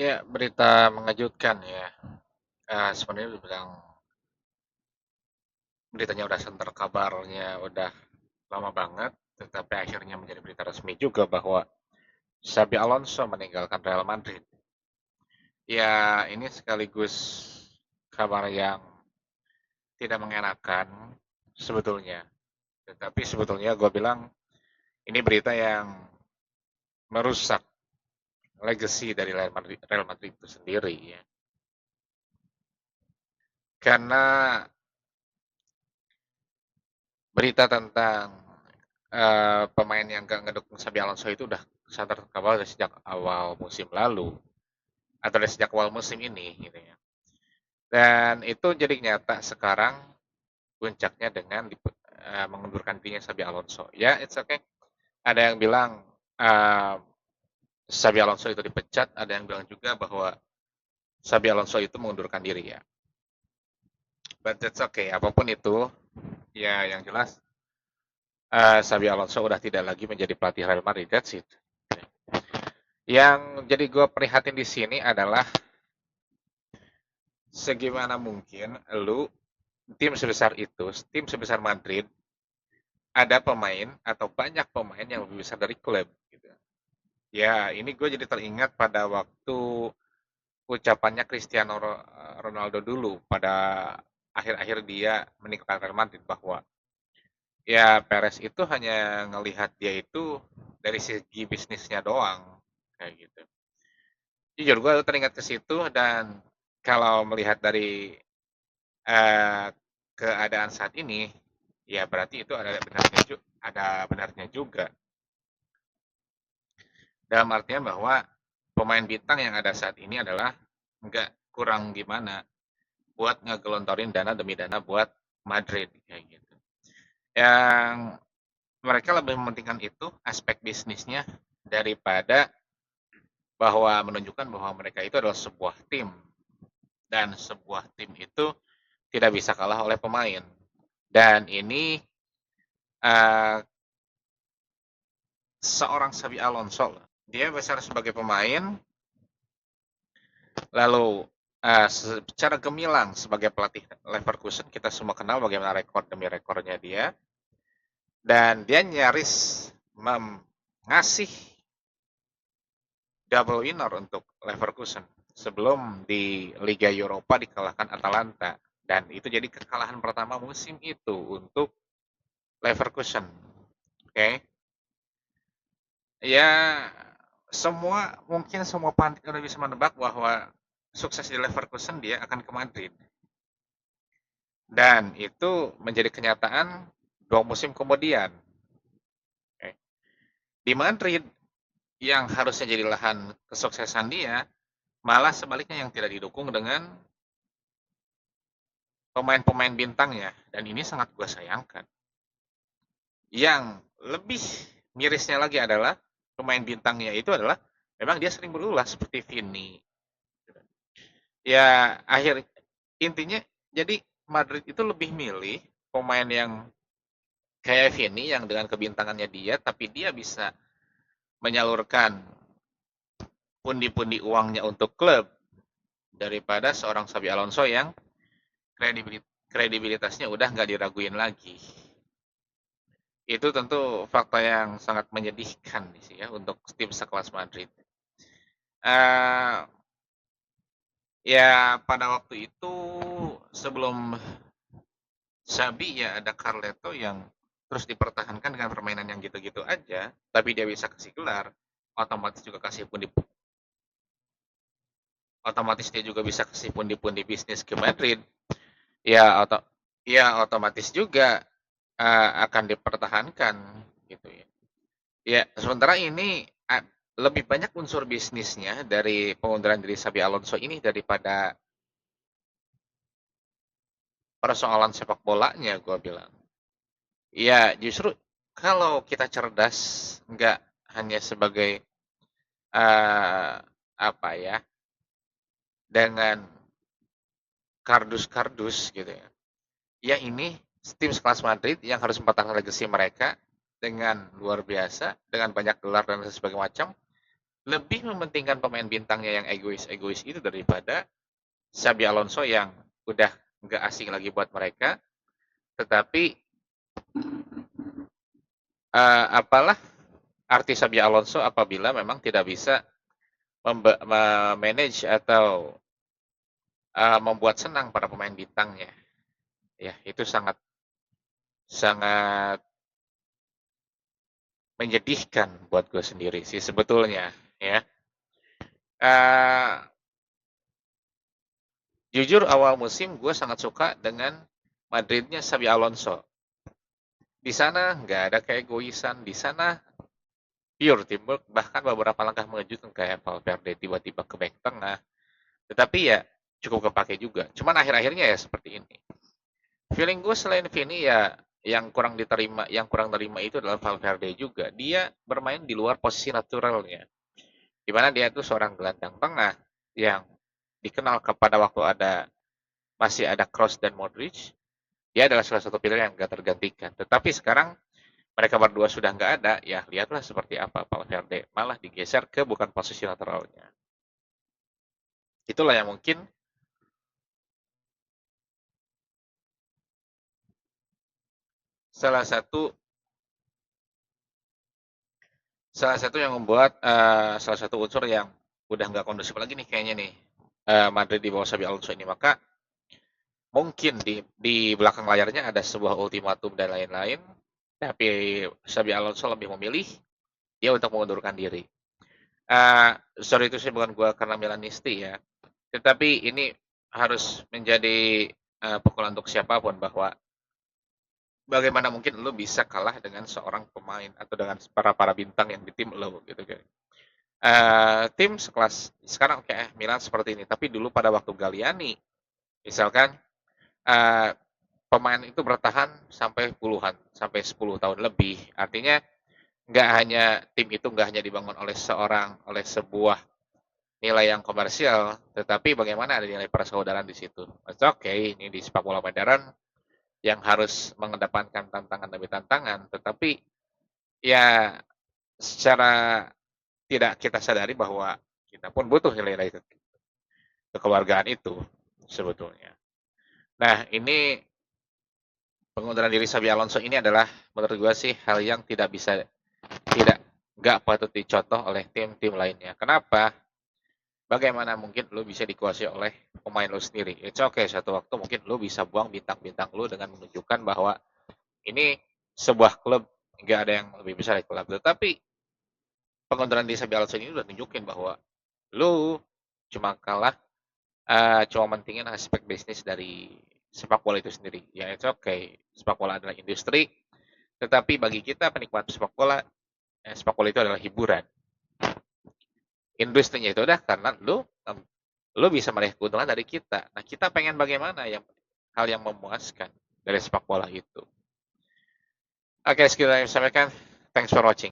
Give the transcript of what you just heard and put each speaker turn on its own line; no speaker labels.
Ya, berita mengejutkan ya. Sebenarnya dibilang beritanya udah santer, kabarnya udah lama banget, tetapi akhirnya menjadi berita resmi juga bahwa Xabi Alonso meninggalkan Real Madrid. Ya, ini sekaligus kabar yang tidak mengenakan sebetulnya. Tetapi sebetulnya gue bilang ini berita yang merusak legacy dari Real Madrid itu sendiri ya. Karena berita tentang pemain yang gak ngedukung Xabi Alonso itu udah santer terkawal dari sejak awal musim lalu atau dari sejak awal musim ini gitu ya. Dan itu jadi nyata sekarang puncaknya dengan mengundurkan dirinya Xabi Alonso. Ya, it's okay. Ada yang bilang uh, Xabi Alonso itu dipecat, ada yang bilang juga bahwa Xabi Alonso itu mengundurkan diri ya. But that's okay. Apapun itu, ya yang jelas Xabi Alonso udah tidak lagi menjadi pelatih Real Madrid. That's it. Yang jadi gue prihatin di sini adalah segimana mungkin lu tim sebesar itu, tim sebesar Madrid, ada pemain atau banyak pemain yang lebih besar dari klub. Gitu. Ya, ini gue jadi teringat pada waktu ucapannya Cristiano Ronaldo dulu pada akhir-akhir dia meninggalkan Real Madrid bahwa ya Perez itu hanya ngelihat dia itu dari segi bisnisnya doang kayak gitu. Jujur gue teringat ke situ dan kalau melihat dari eh, keadaan saat ini, ya berarti itu ada benarnya juga. Dalam artian bahwa pemain bintang yang ada saat ini adalah nggak kurang gimana buat ngegelontorin dana demi dana buat Madrid kayak gitu. Yang mereka lebih mementingkan itu aspek bisnisnya daripada bahwa menunjukkan bahwa mereka itu adalah sebuah tim dan sebuah tim itu tidak bisa kalah oleh pemain. Dan ini uh, seorang Xabi Alonso. Dia besar sebagai pemain, lalu secara gemilang sebagai pelatih Leverkusen, kita semua kenal bagaimana rekor demi rekornya dia. Dan dia nyaris ngasih double winner untuk Leverkusen sebelum di Liga Eropa dikalahkan Atalanta. Dan itu jadi kekalahan pertama musim itu untuk Leverkusen. Oke, okay? Ya semua pandit udah bisa menebak bahwa sukses di Leverkusen dia akan ke Madrid. Dan itu menjadi kenyataan 2 musim kemudian. Okay. Di Madrid yang harusnya jadi lahan kesuksesan dia, malah sebaliknya yang tidak didukung dengan pemain-pemain bintangnya. Dan ini sangat gue sayangkan. Yang lebih mirisnya lagi adalah pemain bintangnya itu adalah memang dia sering berulah seperti Vini. Ya akhir intinya jadi Madrid itu lebih milih pemain yang kayak Vini yang dengan kebintangannya dia tapi dia bisa menyalurkan pundi-pundi uangnya untuk klub daripada seorang Xabi Alonso yang kredibilitasnya udah nggak diraguin lagi. Itu tentu fakta yang sangat menyedihkan sih ya untuk tim sekelas Madrid. Uh, ya pada waktu itu sebelum Xabi ya ada Carleto yang terus dipertahankan dengan permainan yang gitu-gitu aja, tapi dia bisa kasih gelar, otomatis juga kasih otomatis dia juga bisa kasih pundi-pundi bisnis ke Madrid. Ya, otomatis juga akan dipertahankan gitu ya. Ya, sementara ini lebih banyak unsur bisnisnya dari pengunduran diri Xabi Alonso ini daripada persoalan sepak bolanya, gue bilang. Ya, justru kalau kita cerdas, nggak hanya sebagai uh, apa ya, dengan kardus-kardus gitu ya. Ya ini tim sekelas Madrid yang harus mempertahankan legacy mereka dengan luar biasa, dengan banyak gelar dan sebagainya macam. lebih mementingkan pemain bintangnya yang egois-egois itu daripada Xabi Alonso yang udah nggak asing lagi buat mereka, tetapi apalah arti Xabi Alonso apabila memang tidak bisa memanage atau membuat senang para pemain bintangnya. Ya, itu sangat sangat menyedihkan buat gue sendiri sih sebetulnya. Ya, uh, jujur awal musim gue sangat suka dengan Madridnya Xabi Alonso. Di sana nggak ada keegoisan, di sana pure teamwork, bahkan beberapa langkah mengejutkan kayak Valverde tiba-tiba ke back tengah. Tetapi ya cukup kepake juga. Cuman akhir-akhirnya ya seperti ini. Feeling gue selain Vini ya yang kurang terima itu adalah Valverde juga. Dia bermain di luar posisi naturalnya. Di mana dia itu seorang gelandang tengah yang dikenal kepada waktu masih ada Kroos dan Modric. Dia adalah salah satu pilihan yang gak tergantikan. Tetapi sekarang mereka berdua sudah nggak ada, ya lihatlah seperti apa Valverde malah digeser ke bukan posisi naturalnya. Itulah yang mungkin salah satu salah satu yang membuat salah satu unsur yang udah nggak kondusif lagi nih kayaknya nih Madrid di bawah Xabi Alonso ini. Maka mungkin di belakang layarnya ada sebuah ultimatum dan lain-lain, tapi Xabi Alonso lebih memilih dia untuk mengundurkan diri. Sorry itu sih bukan gua karena Milanisti ya, tetapi ini harus menjadi pukulan untuk siapapun bahwa bagaimana mungkin lo bisa kalah dengan seorang pemain atau dengan para bintang yang di tim lo gitu kan. Tim sekelas sekarang kayak Milan seperti ini, tapi dulu pada waktu Galliani misalkan uh, pemain itu bertahan sampai puluhan, sampai 10 tahun lebih. Artinya nggak hanya tim itu nggak hanya dibangun oleh sebuah nilai yang komersial, tetapi bagaimana ada nilai persaudaraan di situ. Oke, ini di sepak bola modern yang harus mengedepankan tantangan demi tantangan, tetapi ya secara tidak kita sadari bahwa kita pun butuh nilai-nilai kekeluargaan itu sebetulnya. Nah, ini pengunduran diri Xabi Alonso ini adalah menurut gue sih hal yang tidak nggak patut dicontoh oleh tim-tim lainnya. Kenapa? Bagaimana mungkin lo bisa dikuasai oleh pemain lo sendiri? It's okay, satu waktu mungkin lo bisa buang bintang-bintang lo dengan menunjukkan bahwa ini sebuah klub, nggak ada yang lebih besar dari klub. Tetapi pengunduran diri Xabi Alonso ini udah tunjukin bahwa lo cuma kalah, cuma mentingin aspek bisnis dari sepak bola itu sendiri. Ya it's okay, sepak bola adalah industri, tetapi bagi kita penikmat sepak bola itu adalah hiburan. Industrinya itu udah karena lu bisa meraih keuntungan dari kita. Nah, kita pengen bagaimana hal yang memuaskan dari sepak bola itu. Oke, sekian yang saya sampaikan. Thanks for watching.